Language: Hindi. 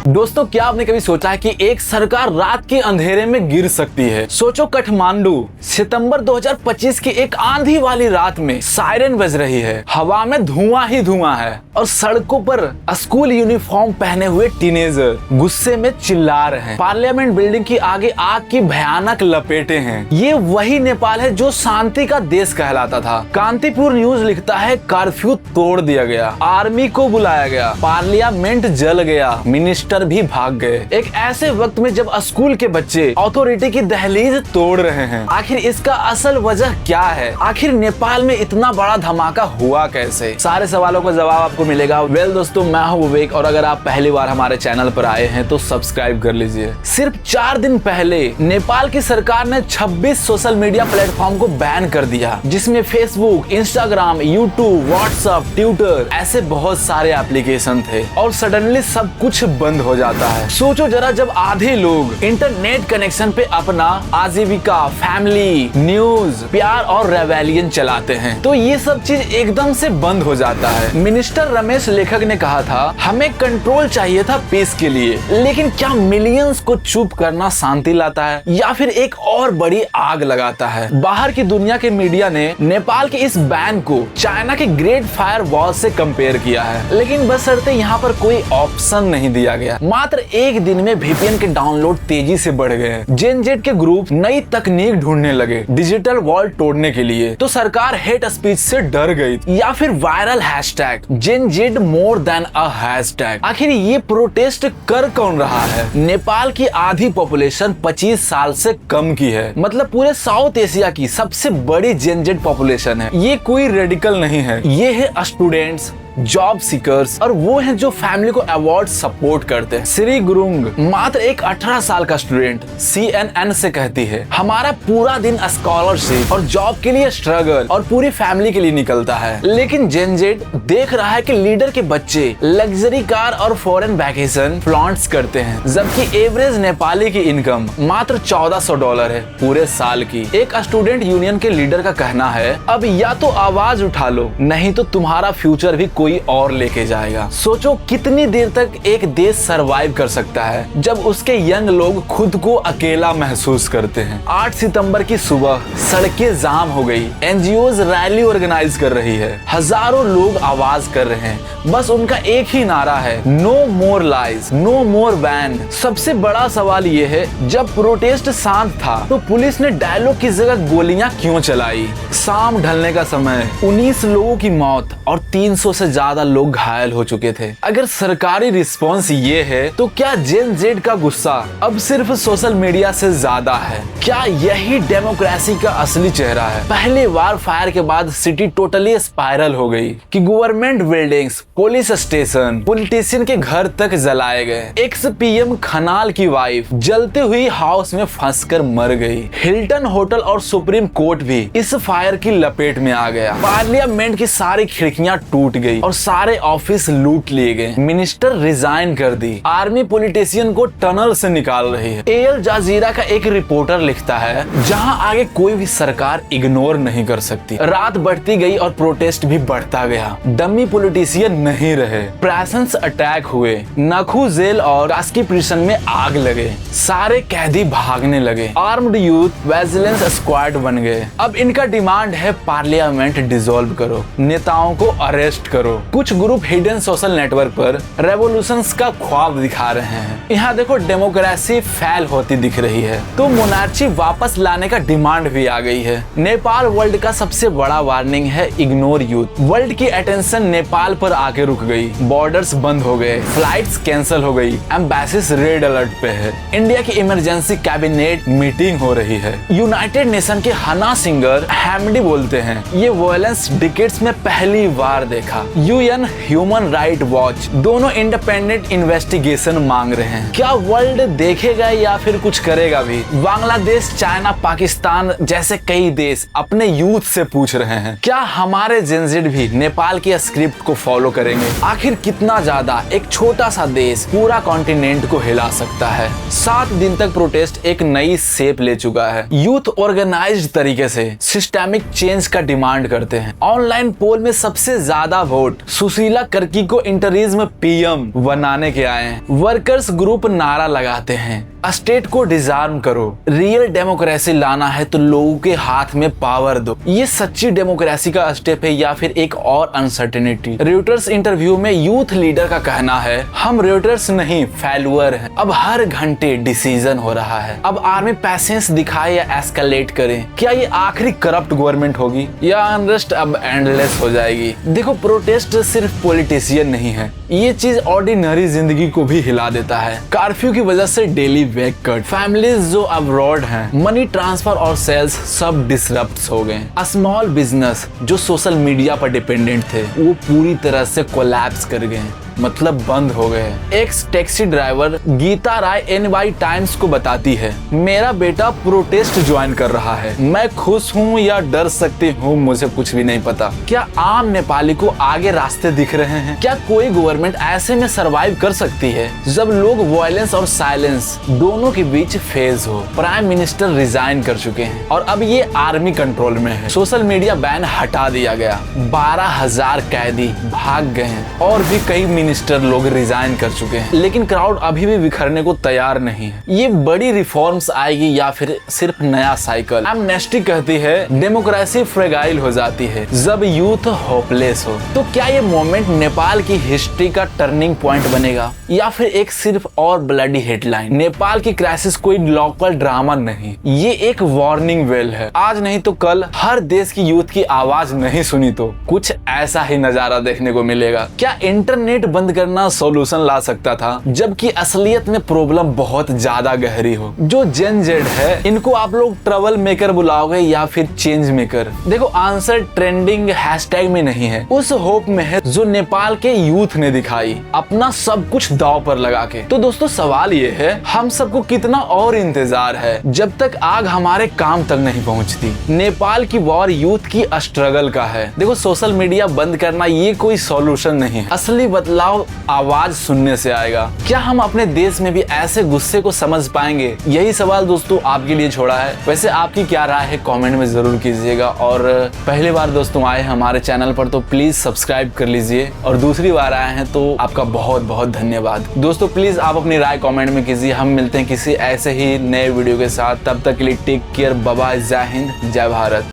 दोस्तों, क्या आपने कभी सोचा है कि एक सरकार रात के अंधेरे में गिर सकती है? सोचो, काठमांडू सितंबर 2025 की एक आंधी वाली रात में सायरन बज रही है, हवा में धुआं ही धुआं है और सड़कों पर स्कूल यूनिफॉर्म पहने हुए टीनेजर गुस्से में चिल्ला रहे हैं। पार्लियामेंट बिल्डिंग की आगे आग की भयानक लपेटें हैं। ये वही नेपाल है जो शांति का देश कहलाता था। कांतिपुर न्यूज लिखता है, कर्फ्यू तोड़ दिया गया, आर्मी को बुलाया गया, पार्लियामेंट जल गया, मिनिस्टर भी भाग गए। एक ऐसे वक्त में जब स्कूल के बच्चे अथॉरिटी की दहलीज तोड़ रहे हैं। आखिर इसका असल वजह क्या है? आखिर नेपाल में इतना बड़ा धमाका हुआ कैसे? सारे सवालों का जवाब आपको मिलेगा। वेल दोस्तों, मैं हूं विवेक और अगर आप पहली बार हमारे चैनल पर आए हैं तो सब्सक्राइब कर लीजिए। सिर्फ 4 दिन पहले नेपाल की सरकार ने 26 सोशल मीडिया प्लेटफॉर्म को बैन कर दिया, जिसमें Facebook, Instagram, YouTube, WhatsApp, Twitter ऐसे बहुत सारे एप्लीकेशन थे और सडनली सब कुछ बंद हो जाता है। सोचो जरा, जब आधे लोग इंटरनेट कनेक्शन पे अपना आजीविका, फैमिली, न्यूज, प्यार और रेवेलियन चलाते हैं तो ये सब चीज एकदम से बंद हो जाता है। मिनिस्टर रमेश लेखक ने कहा था, हमें कंट्रोल चाहिए था पीस के लिए, लेकिन क्या मिलियंस को चुप करना शांति लाता है या फिर एक और बड़ी आग लगाता है? बाहर की दुनिया के मीडिया ने नेपाल के इस बैन को चाइना के ग्रेट फायर वॉल से कंपेयर किया है, लेकिन बशर्ते यहाँ पर कोई ऑप्शन नहीं दिया गया। मात्र एक दिन में VPN के डाउनलोड तेजी से बढ़ गए। जेन जेड के ग्रुप नई तकनीक ढूंढने लगे डिजिटल वॉल तोड़ने के लिए, तो सरकार हेट स्पीच से डर गई या फिर वायरल हैशटैग जेन जेड मोर देन अ हैशटैग। आखिर ये प्रोटेस्ट कर कौन रहा है? नेपाल की आधी पॉपुलेशन 25 साल से कम की है, मतलब पूरे साउथ एशिया की सबसे बड़ी जेन जेड पॉपुलेशन है। ये कोई रेडिकल नहीं है, ये है स्टूडेंट्स, जॉब सीकर्स और वो हैं जो फैमिली को अवार्ड सपोर्ट करते हैं। श्री गुरुंग मात्र एक 18 साल का स्टूडेंट CNN से कहती है, हमारा पूरा दिन स्कॉलरशिप और जॉब के लिए स्ट्रगल और पूरी फैमिली के लिए निकलता है, लेकिन जेन जेड देख रहा है कि लीडर के बच्चे लग्जरी कार और फॉरेन वैकेशन फ्लॉन्ट्स करते हैं, जबकि एवरेज नेपाली की इनकम मात्र $1400 है पूरे साल की। एक स्टूडेंट यूनियन के लीडर का कहना है, अब या तो आवाज उठा लो, नहीं तो तुम्हारा फ्यूचर भी कोई और लेके जाएगा। सोचो कितनी देर तक एक देश सरवाइव कर सकता है जब उसके यंग लोग खुद को अकेला महसूस करते हैं। 8 सितंबर की सुबह सड़कें जाम हो गई, NGOs रैली ऑर्गेनाइज कर रही है, हजारों लोग आवाज कर रहे हैं, बस उनका एक ही नारा है, नो मोर लाइज, नो मोर बैन। सबसे बड़ा सवाल ये है, जब प्रोटेस्ट शांत था तो पुलिस ने डायलॉग की जगह गोलियां क्यों चलाई? शाम ढलने का समय, 19 लोगों की मौत और 300 से ज्यादा लोग घायल हो चुके थे। अगर सरकारी रिस्पॉन्स ये है तो क्या जेन जेड का गुस्सा अब सिर्फ सोशल मीडिया से ज्यादा है? क्या यही डेमोक्रेसी का असली चेहरा है? पहली बार फायर के बाद सिटी टोटली स्पाइरल हो गई कि government buildings, police station, politician के घर तक जलाए गए। एक्स PM खनाल की वाइफ जलते हुई हाउस में फंसकर मर गई। हिल्टन होटल और सुप्रीम कोर्ट भी इस फायर की लपेट में आ गया। पार्लियामेंट की सारी खिड़कियां टूट गई और सारे ऑफिस लूट लिए गए। मिनिस्टर रिजाइन कर दी। आर्मी पॉलिटिशियन को टनल से निकाल रही है। एल जजीरा का एक रिपोर्टर लिखता है, जहां आगे कोई भी सरकार इग्नोर नहीं कर सकती। रात बढ़ती गई और प्रोटेस्ट भी बढ़ता गया। डमी पॉलिटिशियन नहीं रहे, प्रेसेंस अटैक हुए, नखू जेल और कास्की प्रिजन में आग लगे, सारे कैदी भागने लगे, आर्म्ड यूथ विजिलेंस स्क्वाड बन गए। अब इनका डिमांड है, पार्लियामेंट डिसॉल्व करो, नेताओं को अरेस्ट करो। कुछ ग्रुप हिडन सोशल नेटवर्क पर रेवोल्यूशंस का ख्वाब दिखा रहे हैं। यहाँ देखो, डेमोक्रेसी फेल होती दिख रही है तो मोनार्ची वापस लाने का डिमांड भी आ गई है। नेपाल वर्ल्ड का सबसे बड़ा वार्निंग है, इग्नोर यूथ। वर्ल्ड की अटेंशन नेपाल पर आके रुक गई, बॉर्डर्स बंद हो गए, फ्लाइट्स कैंसिल हो गई, एम्बेसीज रेड अलर्ट पे है। इंडिया की इमरजेंसी कैबिनेट मीटिंग हो रही है। यूनाइटेड नेशन के हना सिंगर हैमडी बोलते हैं, ये वायलेंस डिकेड्स में पहली बार देखा। UN ह्यूमन राइट वॉच दोनों इंडिपेंडेंट इन्वेस्टिगेशन मांग रहे हैं। क्या वर्ल्ड देखेगा या फिर कुछ करेगा भी? बांग्लादेश, चाइना, पाकिस्तान जैसे कई देश अपने यूथ से पूछ रहे हैं, क्या हमारे जेन जेड भी नेपाल की स्क्रिप्ट को फॉलो करेंगे? आखिर कितना ज्यादा एक छोटा सा देश पूरा कॉन्टिनेंट को हिला सकता है? 7 दिन तक प्रोटेस्ट एक नई शेप ले चुका है। यूथ ऑर्गेनाइज्ड तरीके से सिस्टेमिक चेंज का डिमांड करते हैं। ऑनलाइन पोल में सबसे ज्यादा वोट कोट, सुशीला कर्की को इंटरीज में पीएम बनाने के आए हैं। वर्कर्स ग्रुप नारा लगाते हैं, स्टेट को डिसआर्म करो, रियल डेमोक्रेसी लाना है तो लोगों के हाथ में पावर दो। ये सच्ची डेमोक्रेसी का स्टेप है या फिर एक और अनसर्टेनिटी? रॉयटर्स इंटरव्यू में यूथ लीडर का कहना है, हम रॉयटर्स नहीं फेलुअर हैं। अब हर घंटे डिसीजन हो रहा है। अब आर्मी पैसेंस दिखाए या एस्केलेट करे? क्या ये आखिरी करप्ट गवर्नमेंट होगी या अनरेस्ट अब एंडलेस हो जाएगी? देखो, प्रोटेस्ट सिर्फ पॉलिटिशियन नहीं है, ये चीज ऑर्डिनरी जिंदगी को भी हिला देता है। कर्फ्यू की वजह से डेली वेक कट, फैमिलीज जो अब्रॉड हैं, मनी ट्रांसफर और सेल्स सब डिसरप्ट हो गए। स्मॉल बिजनेस जो सोशल मीडिया पर डिपेंडेंट थे वो पूरी तरह से कोलैप्स कर गए, मतलब बंद हो गए। एक्स टैक्सी ड्राइवर गीता राय NY टाइम्स को बताती है, मेरा बेटा प्रोटेस्ट ज्वाइन कर रहा है, मैं खुश हूँ या डर सकती हूँ मुझे कुछ भी नहीं पता। क्या आम नेपाली को आगे रास्ते दिख रहे हैं? क्या कोई गवर्नमेंट ऐसे में सरवाइव कर सकती है जब लोग वायलेंस और साइलेंस दोनों के बीच फेज हो? प्राइम मिनिस्टर रिजाइन कर चुके हैं और अब ये आर्मी कंट्रोल में है। सोशल मीडिया बैन हटा दिया गया, 12,000 कैदी भाग गए हैं और भी कई मिनिस्टर लोग रिजाइन कर चुके हैं, लेकिन क्राउड अभी भी बिखरने को तैयार नहीं है। ये बड़ी रिफॉर्म्स आएगी या फिर सिर्फ नया साइकिल? एमनेस्टी कहती है डेमोक्रेसी फ्रेगाइल हो जाती है जब यूथ होपलेस हो। तो क्या ये मोमेंट नेपाल की हिस्ट्री का टर्निंग पॉइंट बनेगा या फिर एक सिर्फ और ब्लडी हेडलाइन? नेपाल की क्राइसिस कोई लोकल ड्रामा नहीं, ये एक वार्निंग बेल है। आज नहीं तो कल हर देश की यूथ की आवाज नहीं सुनी तो कुछ ऐसा ही नजारा देखने को मिलेगा। क्या इंटरनेट बंद करना सॉल्यूशन ला सकता था, जबकि असलियत में प्रॉब्लम बहुत ज्यादा गहरी हो? जो जेन जेड है इनको आप लोग ट्रबल मेकर बुलाओगे या फिर चेंज मेकर? देखो, आंसर ट्रेंडिंग हैशटैग में नहीं है, उस होप में है जो नेपाल के यूथ ने दिखाई अपना सब कुछ दांव पर लगा के। तो दोस्तों, सवाल ये है, हम सबको कितना और इंतजार है जब तक आग हमारे काम तक नहीं पहुंचती? नेपाल की वॉर यूथ की स्ट्रगल का है। देखो, सोशल मीडिया बंद करना ये कोई सॉल्यूशन नहीं है, असली बदलाव आवाज सुनने से आएगा। क्या हम अपने देश में भी ऐसे गुस्से को समझ पाएंगे? यही सवाल दोस्तों आपके लिए छोड़ा है। वैसे आपकी क्या राय है कमेंट में जरूर कीजिएगा, और पहली बार दोस्तों आए हमारे चैनल पर तो प्लीज सब्सक्राइब कर लीजिए, और दूसरी बार आए हैं तो आपका बहुत बहुत धन्यवाद। दोस्तों प्लीज आप अपनी राय कमेंट में कीजिए। हम मिलते हैं किसी ऐसे ही नए वीडियो के साथ, तब तक के लिए टेक केयर, बाय बाय, जय हिंद, जय भारत।